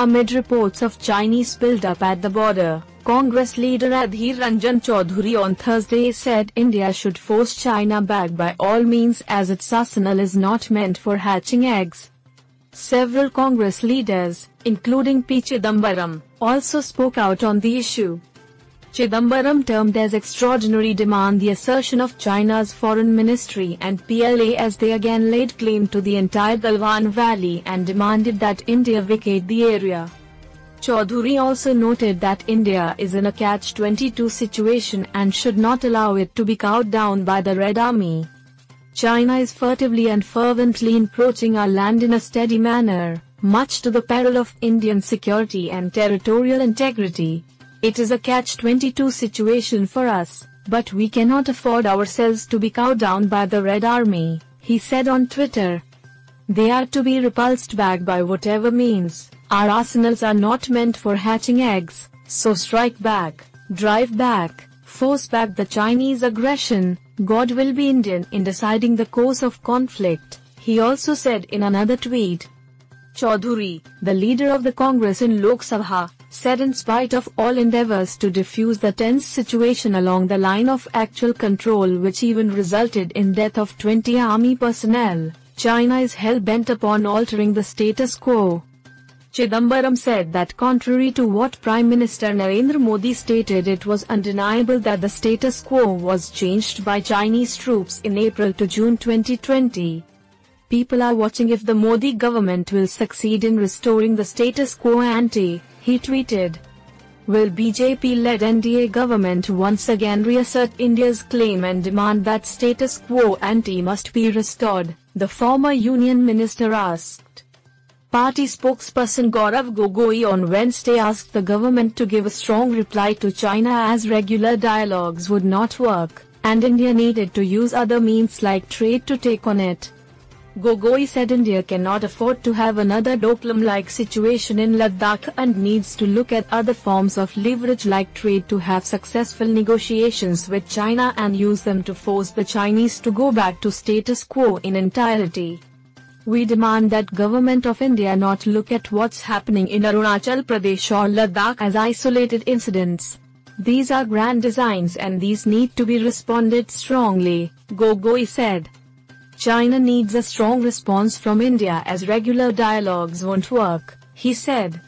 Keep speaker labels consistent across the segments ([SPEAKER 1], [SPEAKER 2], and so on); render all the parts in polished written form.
[SPEAKER 1] Amid reports of Chinese build-up at the border, Congress leader Adhir Ranjan Chaudhary on Thursday said India should force China back by all means as its arsenal is not meant for hatching eggs. Several Congress leaders, including P. Chidambaram, also spoke out on the issue. Chidambaram termed as extraordinary demand the assertion of China's foreign ministry and PLA as they again laid claim to the entire Galwan Valley and demanded that India vacate the area. Chaudhary also noted that India is in a catch-22 situation and should not allow it to be cowed down by the Red Army. China is furtively and fervently encroaching our land in a steady manner, much to the peril of Indian security and territorial integrity. It is a catch-22 situation for us, but we cannot afford ourselves to be cowed down by the Red Army, he said on Twitter. They are to be repulsed back by whatever means. Our arsenals are not meant for hatching eggs, so strike back, drive back, force back the Chinese aggression. God will be Indian in deciding the course of conflict, he also said in another tweet. Chaudhary, the leader of the Congress in Lok Sabha, said in spite of all endeavors to defuse the tense situation along the line of actual control which even resulted in death of 20 army personnel, China is hell-bent upon altering the status quo. Chidambaram said that contrary to what Prime Minister Narendra Modi stated, it was undeniable that the status quo was changed by Chinese troops in April to June 2020. People are watching if the Modi government will succeed in restoring the status quo ante, he tweeted. Will BJP-led NDA government once again reassert India's claim and demand that status quo ante must be restored, the former Union Minister asked. Party spokesperson Gaurav Gogoi on Wednesday asked the government to give a strong reply to China as regular dialogues would not work, and India needed to use other means like trade to take on it. Gogoi said India cannot afford to have another Doklam-like situation in Ladakh and needs to look at other forms of leverage like trade to have successful negotiations with China and use them to force the Chinese to go back to status quo in entirety. We demand that Government of India not look at what's happening in Arunachal Pradesh or Ladakh as isolated incidents. These are grand designs and these need to be responded strongly, Gogoi said. China needs a strong response from India as regular dialogues won't work, he said.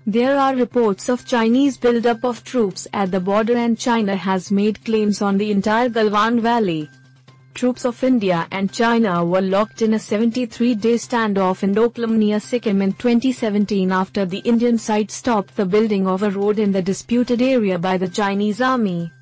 [SPEAKER 1] There are reports of Chinese build-up of troops at the border and China has made claims on the entire Galwan Valley. Troops of India and China were locked in a 73-day standoff in Doklam near Sikkim in 2017 after the Indian side stopped the building of a road in the disputed area by the Chinese army.